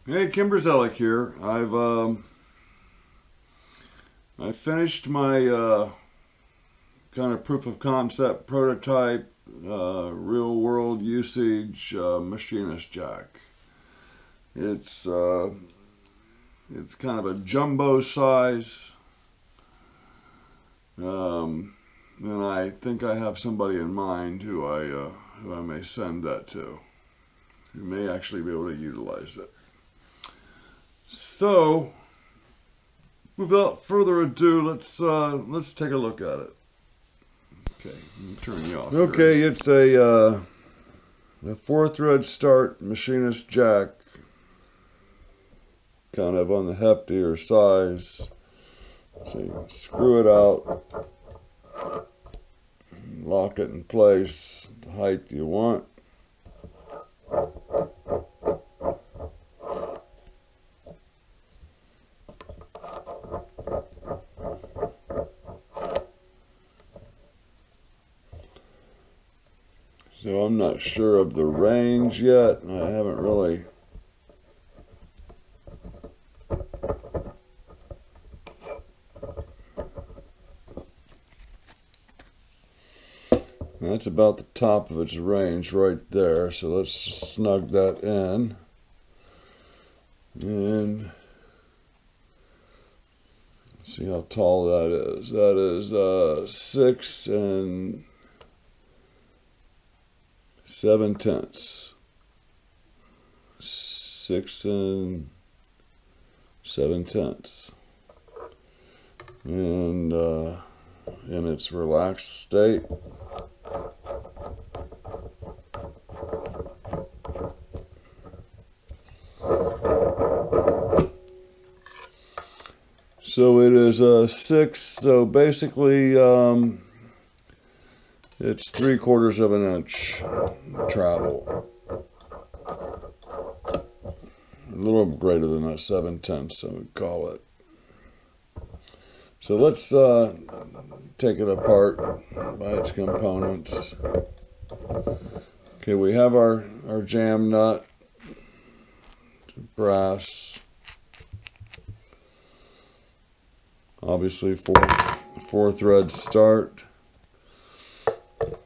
Hey, Kimber here. I finished my kind of proof of concept prototype, real world usage Machinist Jack. It's kind of a jumbo size, and I think I have somebody in mind who I may send that to, who may actually be able to utilize it. So, without further ado, let's take a look at it. Okay, let me turn you off. Okay, here. It's a 4-thread start Machinist Jack, kind of on the heftier size. So you screw it out, lock it in place the height you want. So I'm not sure of the range yet. I haven't really that's about the top of its range right there. So let's snug that in. And see how tall that is. That is 6 7/10. 6 7/10. And in its relaxed state. So it is a 6, so basically it's 3/4 of an inch travel. A little greater than a 7/10, so we call it. So let's take it apart by its components. Okay, we have our jam nut, brass. Obviously, 4-thread start.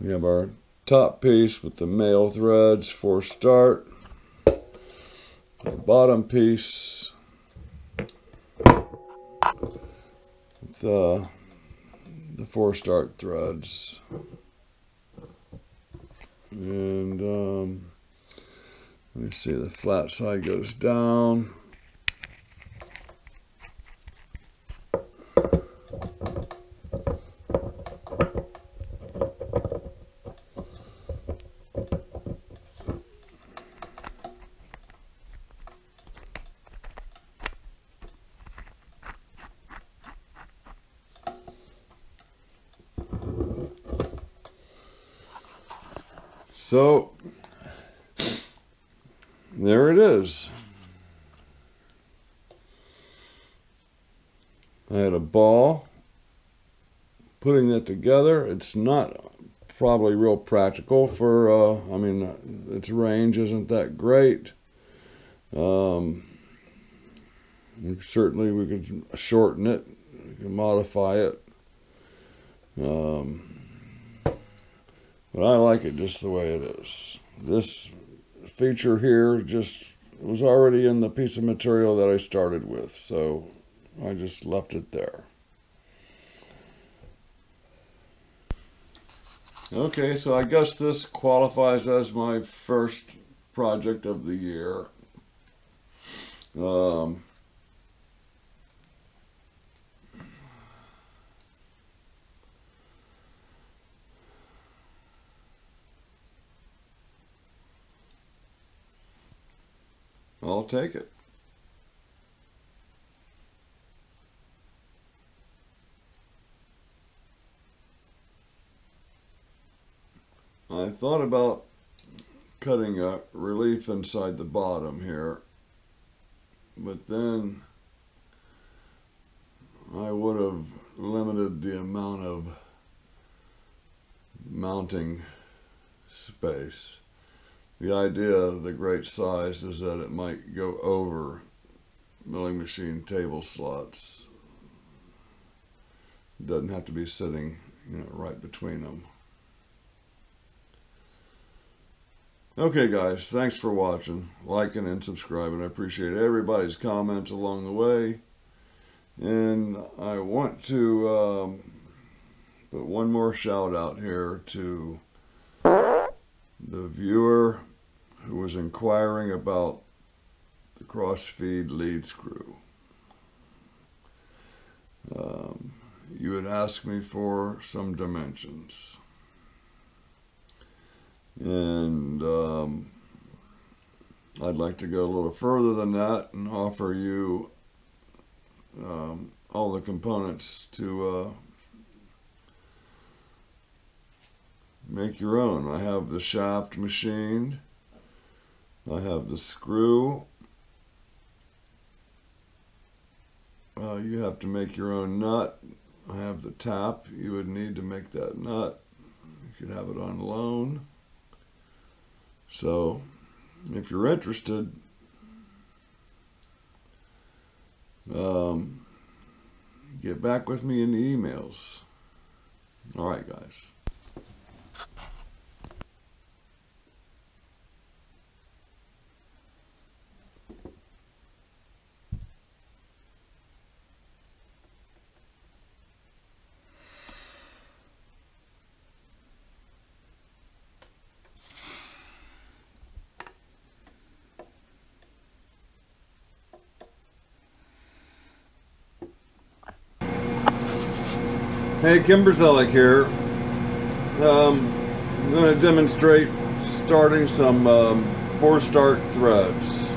We have our top piece with the male threads for start. The bottom piece with the 4 start threads. And let me see, the flat side goes down. So, there it is. I had a ball. Putting that together, it's not probably real practical for, I mean, its range isn't that great. Certainly we could shorten it, we can modify it. But I like it just the way it is. This feature here just was already in the piece of material that I started with, so I just left it there. Okay, so I guess this qualifies as my first project of the year. I'll take it. I thought about cutting a relief inside the bottom here, but then I would have limited the amount of mounting space. The idea of the great size is that it might go over milling machine table slots. It doesn't have to be sitting, you know, right between them. Okay guys, thanks for watching, liking and subscribing. I appreciate everybody's comments along the way. And I want to put one more shout out here to the viewer who was inquiring about the cross-feed lead screw. You had asked me for some dimensions. And I'd like to go a little further than that and offer you all the components to make your own. I have the shaft machined. I have the screw. You have to make your own nut. I have the tap you would need to make that nut. You could have it on loan. So, if you're interested, get back with me in the emails. All right, guys. Hey, Kimber here. I'm going to demonstrate starting some 4-start threads.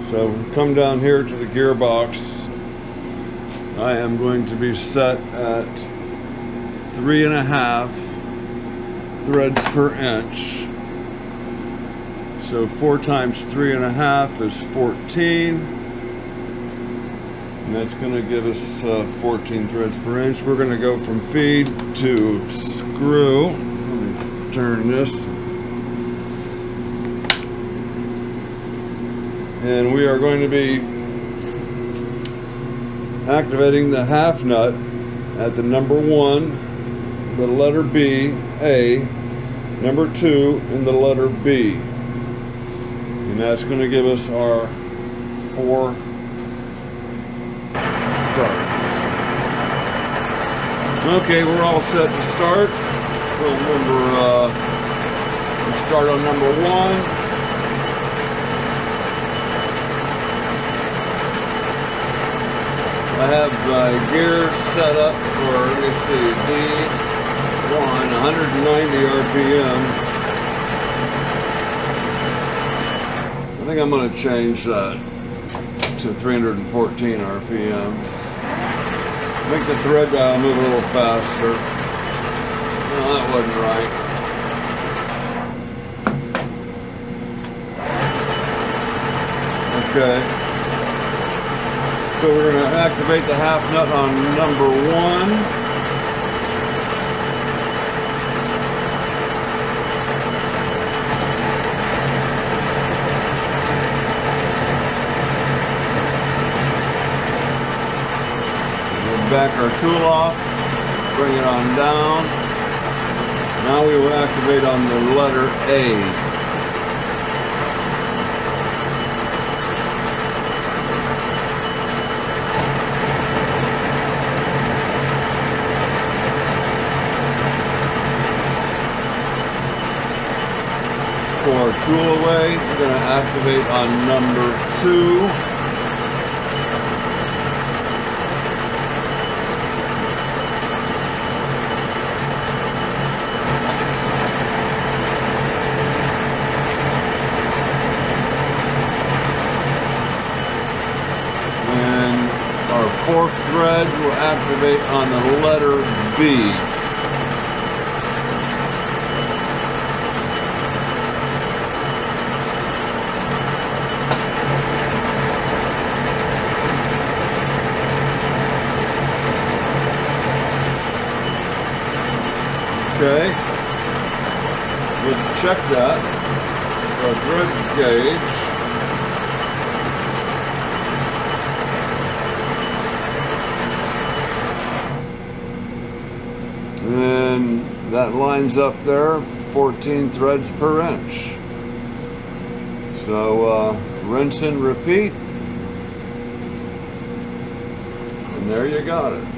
So come down here to the gearbox. I am going to be set at 3.5 threads per inch. So 4 times 3.5 is 14. And that's going to give us 14 threads per inch. We're going to go from feed to screw. Let me turn this. And we are going to be activating the half nut at the number 1, the letter B, A, number 2, and the letter B. And that's going to give us our 4 starts. Okay, we're all set to start. We'll start on number 1. I have my gear set up for, let me see, D1, 190 RPMs. I think I'm going to change that to 314 RPMs. Make the thread dial move a little faster. No, that wasn't right. Okay. So we're going to activate the half nut on number 1. Back our tool off, bring it on down. Now we will activate on the letter A. Pull our tool away, we're going to activate on number 2. Fourth thread will activate on the letter B. Okay, let's check that. our thread gauge. And that lines up there, 14 threads per inch. So rinse and repeat. And there you got it.